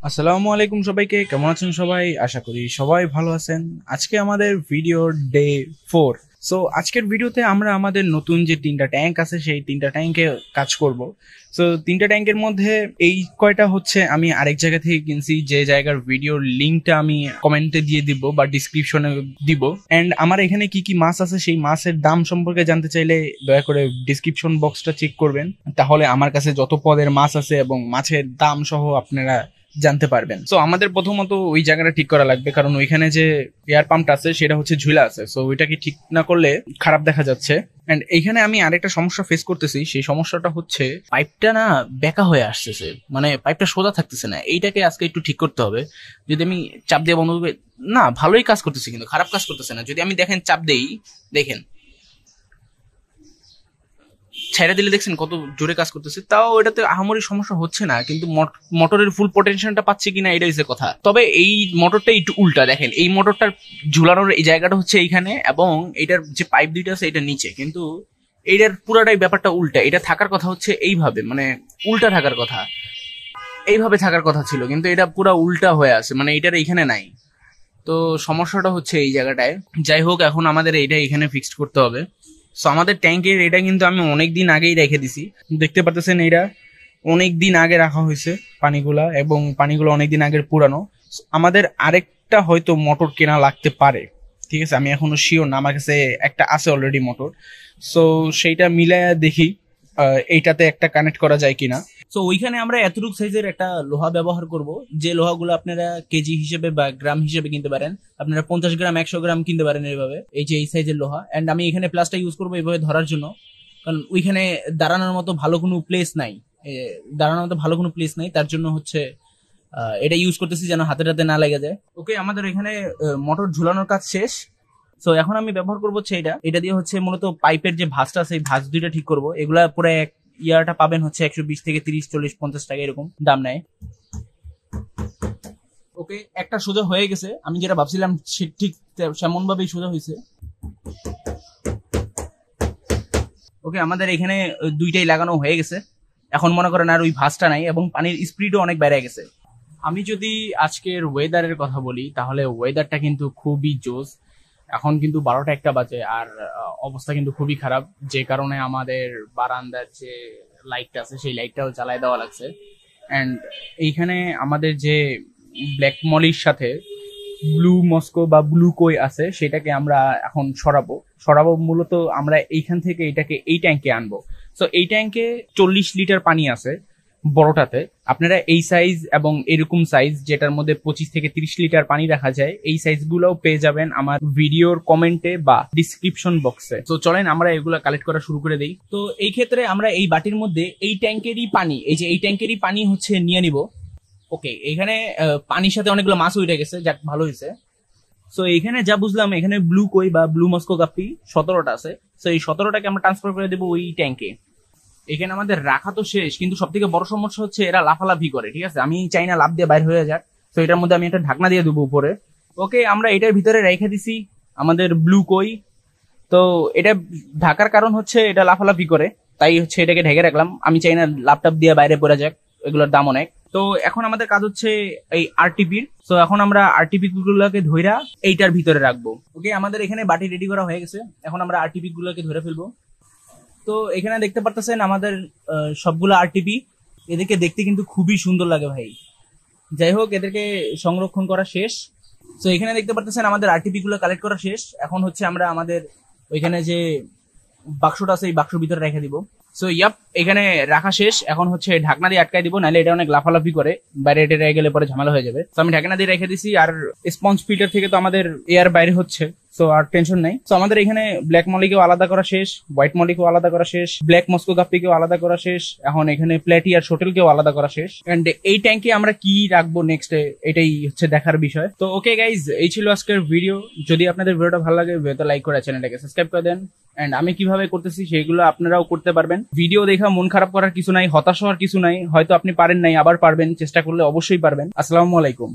আসসালামু আলাইকুম সবাইকে, কেমন আছেন সবাই? আশা করি সবাই ভালো আছেন। আজকে আমাদের ভিডিওর ডে 4। সো আজকের ভিডিওতে আমরা আমাদের নতুন যে 3টা ট্যাঙ্ক আছে সেই 3টা ট্যাঙ্কে কাজ করব। সো 3টা ট্যাঙ্কের মধ্যে এই কয়টা হচ্ছে আমি আরেক জায়গা থেকে কিনছি, যে জায়গার ভিডিওর লিঙ্কটা আমি কমেন্টে দিয়ে দিব বা ডিসক্রিপশনে দিব। অ্যান্ড আমার এখানে কি কি মাছ আছে সেই মাছের দাম সম্পর্কে জানতে চাইলে দয়া করে ডিসক্রিপশন বক্সটা চেক করবেন, তাহলে আমার কাছে যত পদের মাছ আছে এবং মাছের দাম সহ আপনারা জানতে পারবেন। সো আমাদের প্রথমত ওই জায়গাটা ঠিক করা লাগবে, কারণ ওইখানে যে এয়ার পাম্পটা আছে সেটা হচ্ছে ঝুলা আছে। সো ওইটাকে ঠিক না করলে খারাপ দেখা যাচ্ছে। এন্ড এইখানে আমি আরেকটা সমস্যা ফেস করতেছি, সেই সমস্যাটা হচ্ছে পাইপটা না বেঁকা হয়ে আসতেছে, মানে পাইপটা সোজা থাকতেছে না। এইটাকে আজকে একটু ঠিক করতে হবে। যদি আমি চাপ দিয়ে বন্ধ করবে, না ভালোই কাজ করতেছে কিন্তু খারাপ কাজ করতেছে না। যদি আমি দেখেন চাপ দেই, দেখেন ছেড়ে দিলে দেখছেন কত জোরে কাজ করতেছে, তাও এটাতে আহামরি সমস্যা হচ্ছে না, কিন্তু মোটরের ফুল পটেনশিয়ালটা পাচ্ছে কিনা এটা হচ্ছে কথা। তবে এই মোটরটা একটু উল্টা, দেখেন এই মোটরটার ঝুলানোর এই জায়গাটা হচ্ছে এইখানে এবং এটার যে পাইপ দুইটা আছে এটা নিচে, কিন্তু এইটার পুরাটাই ব্যাপারটা উল্টা। এটা থাকার কথা হচ্ছে এইভাবে, মানে উল্টা থাকার কথা, এইভাবে থাকার কথা ছিল, কিন্তু এটা পুরা উল্টা হয়ে আছে, মানে এটার এইখানে নাই। তো সমস্যাটা হচ্ছে এই জায়গাটায়। যাই হোক, এখন আমাদের এইটা এখানে ফিক্সড করতে হবে। সো আমাদের ট্যাঙ্কের এটা কিন্তু আমি অনেক দিন আগেই রেখে দিছি, দেখতে পাচ্ছেন এটা অনেক দিন আগে রাখা হয়েছে পানিগুলা, এবং পানিগুলো অনেক দিন আগের পুরানো। আমাদের আরেকটা হয়তো মোটর কেনা লাগতে পারে, ঠিক আছে? আমি এখনো শিওর না, আমার কাছে একটা আছে অলরেডি মোটর। সো সেইটা মিলায়া দেখি এইটাতে একটা কানেক্ট করা যায় কিনা। সো ওইখানে আমরা এতটুকু সাইজের একটা লোহা ব্যবহার করব, যে লোহাগুলো আপনারা কেজি হিসেবে বা গ্রাম হিসেবে কিনতে পারেন। আপনারা 50 গ্রাম 100 গ্রাম কিনতে পারেন এইভাবে, এই যে এই সাইজের লোহা। এন্ড আমি এখানে প্লাসটা ইউজ করবো এইভাবে ধরার জন্য, কারণ ওইখানে দাঁড়ানোর মতো ভালো কোনো প্লেস নাই। দাঁড়ানোর মতো ভালো কোনো প্লেস নাই, তার জন্য হচ্ছে এটা ইউজ করতেছি যেন হাতে হাতে না লেগে যায়। ওকে, আমাদের এখানে মোটর ঝুলানোর কাজ শেষ। সো এখন আমি ব্যবহার করবো হচ্ছে এটা দিয়ে হচ্ছে মূলত পাইপের যে ভাঁজটা আছে এই ভাঁজ দুইটা ঠিক করবো। এগুলা পুরো এক ইয়ারটা পাবেন হচ্ছে 120 থেকে 30 40 50 টাকা এরকম দাম নেয়। ওকে, একটা সোজা হয়ে গেছে, আমি যেটা ভাবছিলাম ঠিক সেমন ভাবেই সোজা হয়েছে। ওকে, আমাদের এখানে দুইটাই লাগানো হয়ে গেছে। এখন মনে করেন আর ওই ভাঁজটা নাই এবং পানির স্পিডও অনেক বেড়ে গেছে। আমি যদি আজকের ওয়েদারের কথা বলি, তাহলে ওয়েদারটা কিন্তু খুবই জোস। এখন কিন্তু 12টা 1টা বাজে আর অবস্থা কিন্তু খুবই খারাপ, যে কারণে আমাদের বারান্দার যে লাইটটা আছে সেই লাইটটাও জ্বালায় দেওয়া লাগছে। অ্যান্ড এইখানে আমাদের যে ব্ল্যাক মলির সাথে ব্লু মস্কো বা ব্লু কই আছে সেটাকে আমরা এখন সরাবো মূলত আমরা এইখান থেকে এটাকে এই ট্যাঙ্কে আনবো। সো এই ট্যাঙ্কে 40 লিটার পানি আছে বড়টাতে। আপনারা এই সাইজ এবং এরকম সাইজ যেটার মধ্যে 25 থেকে 30 লিটার পানি রাখা যায়, এই সাইজ গুলোও পেয়ে যাবেন আমার ভিডিওর কমেন্টে বা ডিসক্রিপশন বক্সে। তো চলেন আমরা এগুলো কালেক্ট করা শুরু করে দিই। তো এই ক্ষেত্রে আমরা এই বাটির মধ্যে এই ট্যাঙ্কেরই পানি, এই যে এই ট্যাঙ্কেরই পানি হচ্ছে নিয়ে নিব। ওকে, এখানে পানির সাথে অনেকগুলো মাছ উঠে গেছে, যাক ভালো হয়েছে। সো এখানে যা বুঝলাম, এখানে ব্লু কই বা ব্লু মস্কো গাপ্পি 17টা আছে। সো এই 17টাকে আমরা ট্রান্সফার করে দেবো ওই ট্যাঙ্কে। এখানে আমাদের রাখা তো শেষ, কিন্তু সব থেকে বড় সমস্যা হচ্ছে এরা লাফালাফি করে, ঠিক আছে? আমি চাই না লাফ দিয়ে বাইরে হয়ে যাক। তো এটার মধ্যে আমি একটা ঢাকনা দিয়ে দেবো উপরে। ওকে, আমরা এটার ভিতরে রেখে দিছি আমাদের ব্লু কই। তো এটা ঢাকার কারণ হচ্ছে এটা লাফালাফি করে, তাই হচ্ছে এটাকে ঢেকে রাখলাম। আমি চাই না ল্যাপটপ দিয়ে বাইরে পড়ে যাক, এগুলোর দাম অনেক। তো এখন আমাদের কাজ হচ্ছে এই আরটিপির। তো এখন আমরা আরটিপি গুলোকে ধইরা এইটার ভিতরে রাখবো। ওকে, আমাদের এখানে বাটি রেডি করা হয়ে গেছে, এখন আমরা আরটিপি গুলোকে ধরে ফেলবো। তো এখানে দেখতে পারতেছেন আমাদের সবগুলো আরটিপি। এদেরকে দেখতে কিন্তু খুবই সুন্দর লাগে ভাই। যাই হোক, এদেরকে সংরক্ষণ করা শেষ। তো এখানে দেখতে পারতেছেন আমাদের আরটিপি গুলো কালেক্ট করা শেষ। এখন হচ্ছে আমরা আমাদের ওইখানে যে বাক্সটা আছে এই বাক্সর ভিতরে রেখে দিব। সো ইয়াপ, এখানে রাখা শেষ। এখন হচ্ছে ঢাকনা দিয়ে আটকাই দিব, নাহলে এটা অনেক লাফালাফি করে, বাইরে এটা রেখে গেলে পরে ঝামেলা হয়ে যাবে। তো আমি ঢাকনা দিয়ে রেখে দিছি। আর স্পঞ্জ ফিল্টার থেকে তো আমাদের এয়ার বাইরে হচ্ছে, সো আর টেনশন নাই। তো আমাদের এখানে ব্ল্যাক মলিকেও আলাদা করা শেষ, হোয়াইট মলিকেও আলাদা করা শেষ, ব্ল্যাক মস্কো গাপ্পিকেও আলাদা করা শেষ, এখন এখানে প্ল্যাটি আর শোটেলকেও আলাদা করা শেষ। এন্ড এই ট্যাঙ্কে আমরা কি রাখবো নেক্সট, এটাই হচ্ছে দেখার বিষয়। তো ওকে গাইজ, এই ছিল আজকের ভিডিও। যদি আপনাদের ভিডিওটা ভালো লাগে, ভিডিওটা লাইক করে চ্যানেলটাকে সাবস্ক্রাইব করে দেন। এন্ড আমি কিভাবে করতেছি সেগুলো আপনারাও করতে পারবেন। ভিডিও দেখা মন খারাপ করার কিছু নাই, হতাশ হওয়ার কিছু নাই। হয়তো আপনি পারেন নাই, আবার পারবেন, চেষ্টা করলে অবশ্যই পারবেন। আসসালামু আলাইকুম।